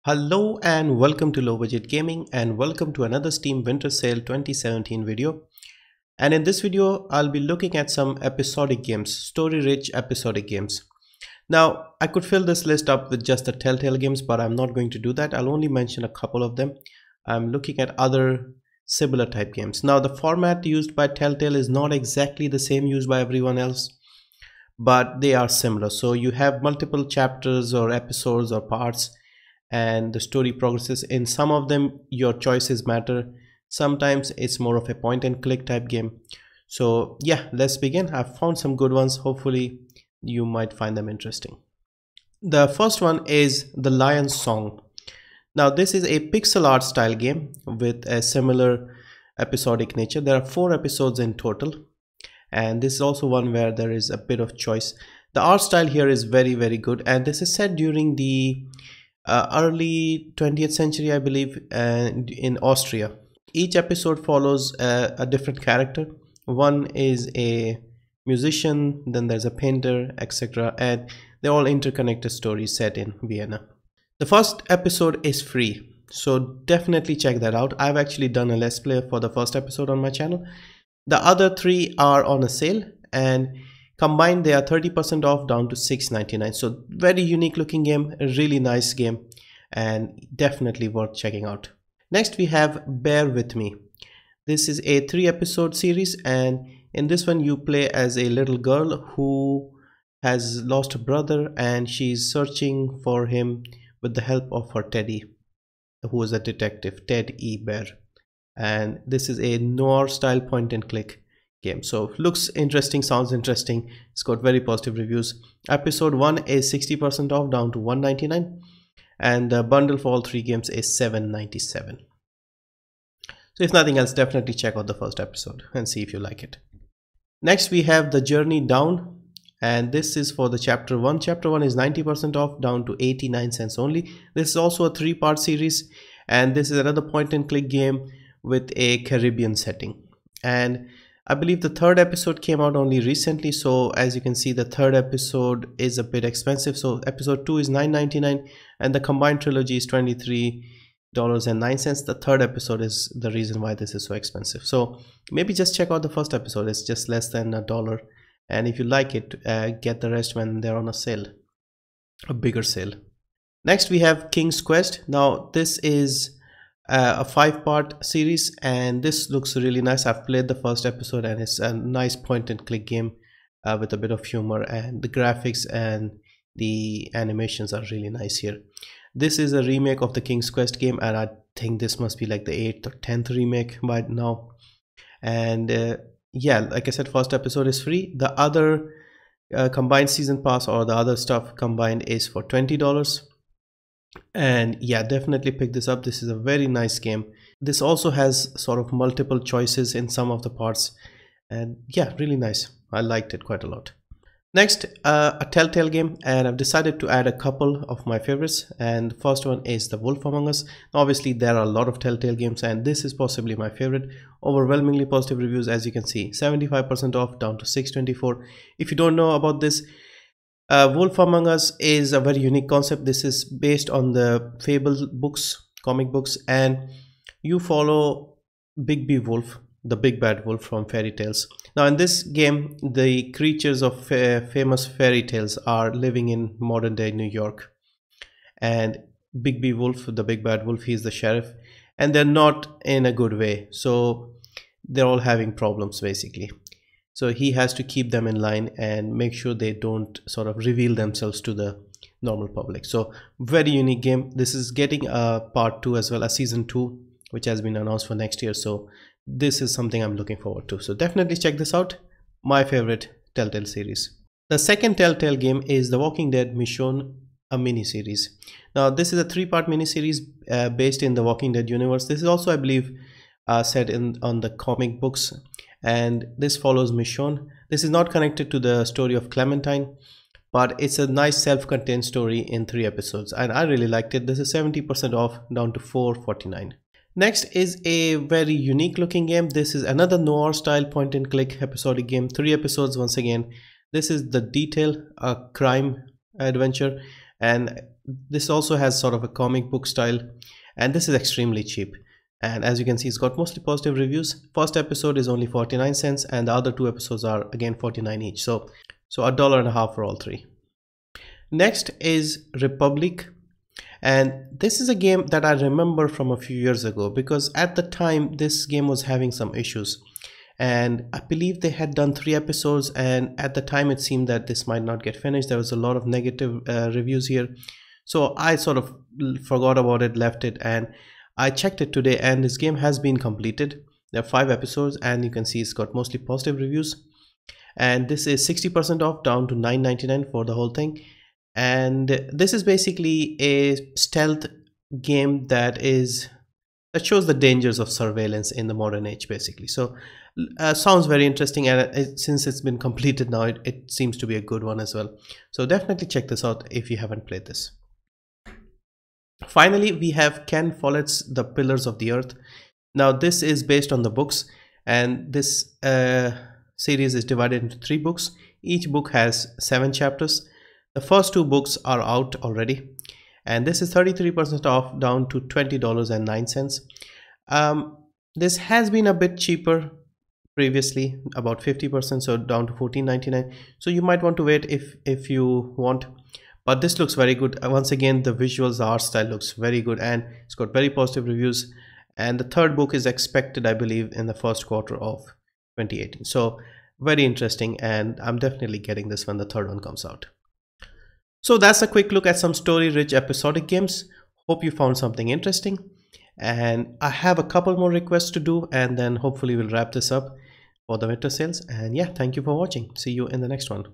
Hello and welcome to Low Budget Gaming and welcome to another Steam Winter Sale 2017 video. And in this video, I'll be looking at some episodic games, story-rich episodic games. Now, I could fill this list up with just the Telltale games, but I'm not going to do that. I'll only mention a couple of them. I'm looking at other similar type games. Now, the format used by Telltale is not exactly the same used by everyone else, but they are similar. So you have multiple chapters or episodes or parts, and the story progresses. In some of them your choices matter, sometimes it's more of a point and click type game. So yeah, let's begin. I've found some good ones, hopefully you might find them interesting. The first one is The Lion's Song. Now this is a pixel art style game with a similar episodic nature. There are 4 episodes in total, and this is also one where there is a bit of choice. The art style here is very good, and this is set during the early 20th century, I believe, in Austria. Each episode follows a different character. One is a musician, then there's a painter, etc., and they're all interconnected stories set in Vienna. The first episode is free, so definitely check that out. I've actually done a let's play for the first episode on my channel. The other 3 are on a sale, and combined they are 30% off, down to $6.99. So very unique looking game, a really nice game, and definitely worth checking out. Next we have Bear With Me. This is a 3 episode series, and in this one you play as a little girl who has lost a brother, and she's searching for him with the help of her Teddy, who is a detective, Ted E. Bear. And this is a noir style point and click game. So looks interesting, sounds interesting. It's got very positive reviews. Episode 1 is 60% off, down to $1.99, and the bundle for all 3 games is $7.97. So if nothing else, definitely check out the first episode and see if you like it. Next we have The Journey Down, and this is for the chapter 1. Chapter 1 is 90% off, down to 89 cents only. This is also a 3-part series, and this is another point and click game with a Caribbean setting. And I believe the 3rd episode came out only recently, so as you can see the 3rd episode is a bit expensive. So episode 2 is $9.99 and the combined trilogy is $23.09. The 3rd episode is the reason why this is so expensive. So maybe just check out the first episode. It's just less than $1, and if you like it, get the rest when they're on a sale, a bigger sale. Next we have King's Quest. Now this is a 5-part series, and this looks really nice. I've played the first episode, and it's a nice point and click game with a bit of humor, and the graphics and the animations are really nice here. This is a remake of the King's Quest game, and I think this must be like the 8th or 10th remake by now. And yeah, like I said, first episode is free. The other combined season pass or the other stuff combined is for $20. And yeah, definitely pick this up. This is a very nice game. This also has sort of multiple choices in some of the parts, and yeah, really nice. I liked it quite a lot. Next, a Telltale game, and I've decided to add a couple of my favorites, and the first one is The Wolf Among Us. Obviously there are a lot of Telltale games, and this is possibly my favorite. Overwhelmingly positive reviews, as you can see. 75% off, down to $6.24. If you don't know about this, Wolf Among Us is a very unique concept. This is based on the Fable books, comic books, and you follow Bigby Wolf, the big bad wolf from fairy tales. Now in this game, the creatures of famous fairy tales are living in modern day New York, and Bigby Wolf, the big bad wolf, he's the sheriff, and they're not in a good way, so they're all having problems basically. So he has to keep them in line and make sure they don't sort of reveal themselves to the normal public. So very unique game. This is getting a part 2 as well, a season 2, which has been announced for next year. So this is something I'm looking forward to. So definitely check this out. My favorite Telltale series. The second Telltale game is The Walking Dead Michonne, a mini-series. Now this is a 3-part mini-series based in the Walking Dead universe. This is also, I believe, set on the comic books, and this follows Michonne. This is not connected to the story of Clementine, but it's a nice self-contained story in 3 episodes, and I really liked it. This is 70% off, down to $4.49. Next is a very unique looking game. This is another noir style point and click episodic game, 3 episodes once again. This is The Detail, a crime adventure, and this also has sort of a comic book style, and this is extremely cheap. And as you can see, it's got mostly positive reviews. First episode is only 49 cents and the other 2 episodes are again 49 each, so $1.50 for all 3. Next is Republique, and this is a game that I remember from a few years ago, because at the time this game was having some issues, and I believe they had done 3 episodes, and at the time it seemed that this might not get finished. There was a lot of negative reviews here, so I sort of forgot about it, left it, and I checked it today, and this game has been completed. There are 5 episodes, and you can see it's got mostly positive reviews, and this is 60% off, down to $9.99 for the whole thing. And this is basically a stealth game that shows the dangers of surveillance in the modern age, basically. So sounds very interesting, and since it's been completed now, it seems to be a good one as well. So definitely check this out if you haven't played this. Finally, we have Ken Follett's The Pillars of the Earth. Now this is based on the books, and this series is divided into 3 books. Each book has 7 chapters. The first 2 books are out already, and this is 33% off, down to $20.09. This has been a bit cheaper previously, about 50%, so down to $14.99. So you might want to wait if you want, but this looks very good. Once again, the visuals, the art style looks very good, and it's got very positive reviews. And the 3rd book is expected, I believe, in the 1st quarter of 2018. So very interesting, and I'm definitely getting this when the 3rd one comes out. So that's a quick look at some story-rich episodic games. Hope you found something interesting, and I have a couple more requests to do, and then hopefully we'll wrap this up for the winter sales. And yeah, thank you for watching. See you in the next one.